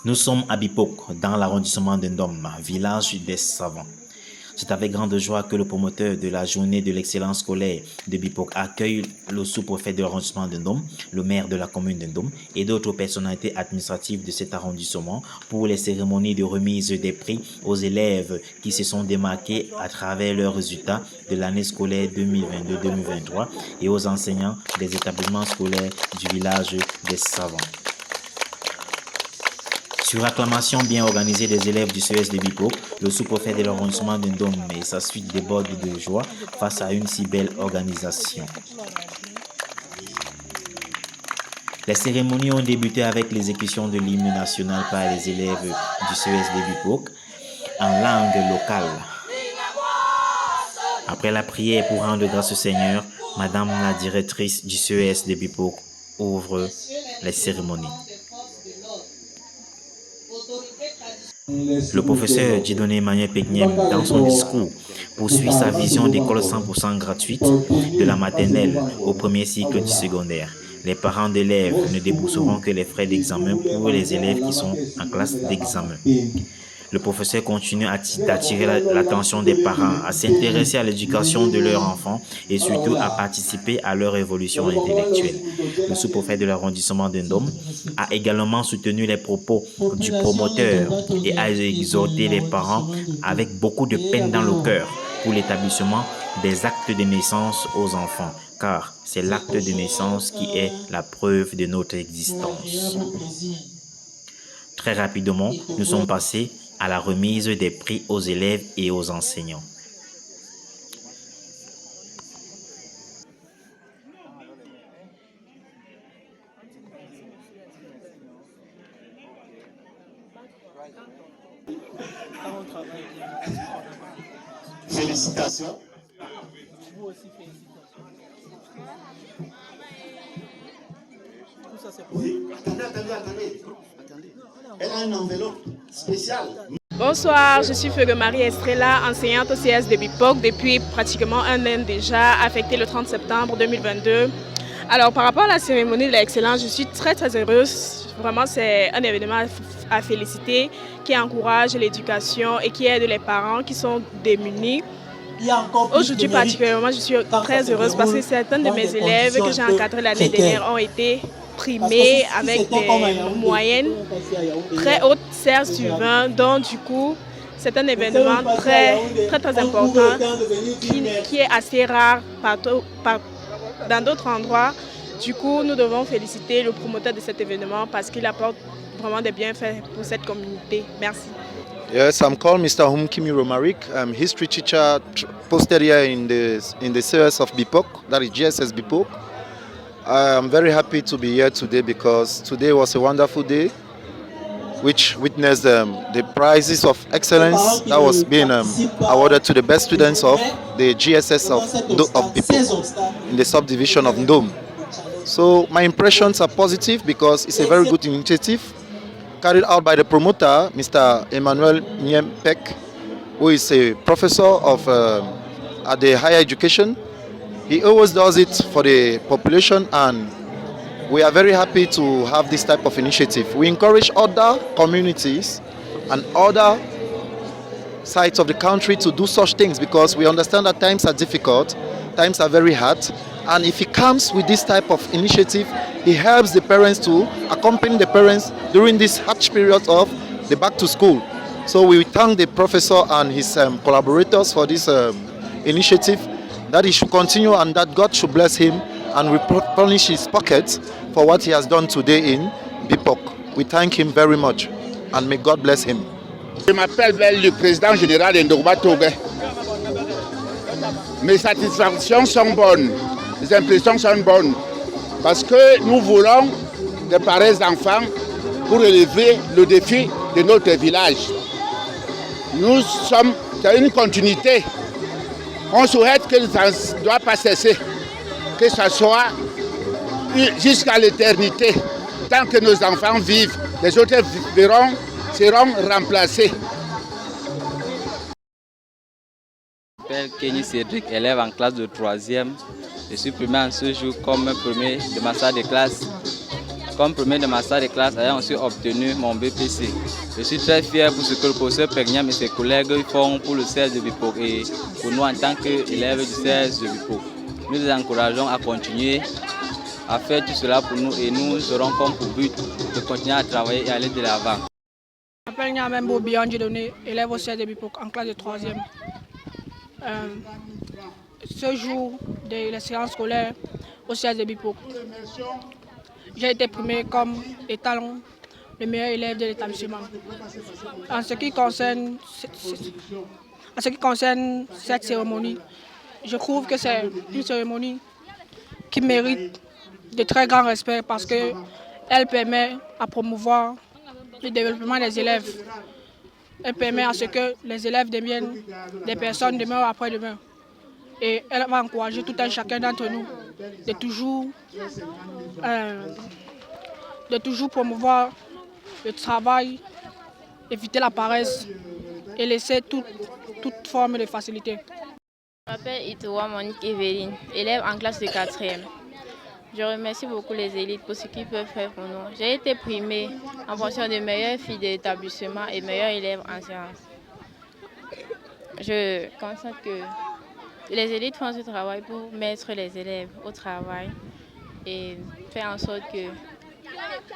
Nous sommes à Bipok, dans l'arrondissement de Ndom, village des savants. C'est avec grande joie que le promoteur de la journée de l'excellence scolaire de Bipok accueille le sous-préfet de l'arrondissement de Ndom, le maire de la commune de Ndom et d'autres personnalités administratives de cet arrondissement pour les cérémonies de remise des prix aux élèves qui se sont démarqués à travers leurs résultats de l'année scolaire 2022-2023 et aux enseignants des établissements scolaires du village des savants. Sur acclamation bien organisée des élèves du CES de Bipok, le sous-préfet de l'arrondissement de Ndom et sa suite déborde de joie face à une si belle organisation. Les cérémonies ont débuté avec l'exécution de l'hymne national par les élèves du CES de Bipok en langue locale. Après la prière pour rendre grâce au Seigneur, Madame la directrice du CES de Bipok ouvre les cérémonies. Le professeur Dieudonné Emmanuel Pekniem, dans son discours, poursuit sa vision d'école 100% gratuite de la maternelle au premier cycle du secondaire. Les parents d'élèves ne débourseront que les frais d'examen pour les élèves qui sont en classe d'examen. Le professeur continue d'attirer l'attention des parents, à s'intéresser à l'éducation de leurs enfants et surtout à participer à leur évolution intellectuelle. Le sous-préfet de l'arrondissement de Ndom a également soutenu les propos du promoteur et a exhorté les parents avec beaucoup de peine dans le cœur pour l'établissement des actes de naissance aux enfants, car c'est l'acte de naissance qui est la preuve de notre existence. Très rapidement, nous sommes passés à la remise des prix aux élèves et aux enseignants. Félicitations. Vous aussi, félicitations. Tout ça, c'est pour Oui, attendez. Elle a une enveloppe spéciale. Bonsoir, je suis Feugue Marie Estrella, enseignante au CS de Bipok depuis pratiquement un an déjà, affectée le 30 septembre 2022. Alors par rapport à la cérémonie de l'excellence, je suis très heureuse. Vraiment, c'est un événement à féliciter qui encourage l'éducation et qui aide les parents qui sont démunis. Aujourd'hui particulièrement, je suis très heureuse parce que certains de mes élèves que j'ai encadrés l'année dernière ont été primés avec des moyennes très hautes, 16 sur 20. Donc du coup, c'est un événement très important qui est assez rare dans d'autres endroits. Du coup, nous devons féliciter le promoteur de cet événement parce qu'il apporte vraiment des bienfaits pour cette communauté. Merci. Yes, I'm called Mr. Humkimi Romaric. I'm history teacher posted here in the CES of Bipok, that is GSS Bipok. I'm very happy to be here today because today was a wonderful day which witnessed the prizes of excellence that was being awarded to the best students of the GSS of Bipok in the subdivision of Ndom. So my impressions are positive because it's a very good initiative carried out by the promoter, Mr. Emmanuel Nyempek, who is a professor of at the higher education. He always does it for the population, and we are very happy to have this type of initiative. We encourage other communities and other sides of the country to do such things because we understand that times are difficult, times are very hard, and if he comes with this type of initiative, he helps the parents to accompany the parents during this harsh period of the back to school. So we thank the professor and his collaborators for this initiative, that he should continue and that God should bless him and replenish his pockets for what he has done today in Bipok. We thank him very much and may God bless him. Je m'appelle le président général de Ndogba Togé. Mes satisfactions sont bonnes, les impressions sont bonnes parce que nous voulons de pareils enfants pour relever le défi de notre village. Nous sommes dans une continuité. On souhaite que ça ne doit pas cesser, que ce soit jusqu'à l'éternité. Tant que nos enfants vivent, les autres seront remplacés. Je m'appelle Kenny Cédric, élève en classe de 3e. Je suis primé en ce jour comme premier de ma salle de classe. comme premier de ma salle de classe ayant aussi obtenu mon BPC. Je suis très fier pour ce que le professeur Pegnam et ses collègues font pour le CS de Bipok et pour nous en tant qu'élèves du CS de Bipok. Nous les encourageons à continuer à faire tout cela pour nous et nous aurons comme pour but de continuer à travailler et aller de l'avant. Je m'appelle Nyamembo Bianji, élève au CS de Bipok en classe de 3e. Ce jour de la séance scolaire au CS de Bipok, j'ai été primé comme étant le meilleur élève de l'établissement. En ce qui concerne cette cérémonie, je trouve que c'est une cérémonie qui mérite de très grand respect parce qu'elle permet à promouvoir le développement des élèves. Elle permet à ce que les élèves deviennent des personnes demain ou après-demain. Et elle va encourager tout un chacun d'entre nous de toujours promouvoir le travail, éviter la paresse et laisser toute forme de facilité. Je m'appelle Itoua Monique Evelyne, élève en classe de 4e. Je remercie beaucoup les élites pour ce qu'ils peuvent faire pour nous. J'ai été primée en fonction de meilleures filles de l'établissement et meilleurs élèves en sciences. Je constate que les élites font ce travail pour mettre les élèves au travail et faire en sorte que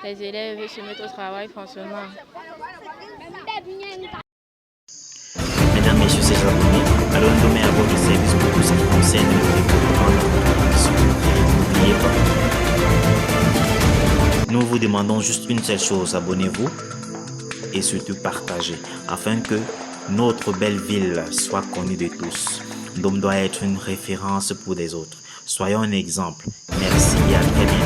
les élèves se mettent au travail forcément. Mesdames, Messieurs, c'est Japonais. Alors, nous mettons à votre service pour tout ce qui concerne le développement de la population. N'oubliez pas. Nous vous demandons juste une seule chose, abonnez-vous et surtout partagez afin que notre belle ville soit connue de tous. Dom doit être une référence pour les autres. Soyons un exemple. Merci et à très bientôt.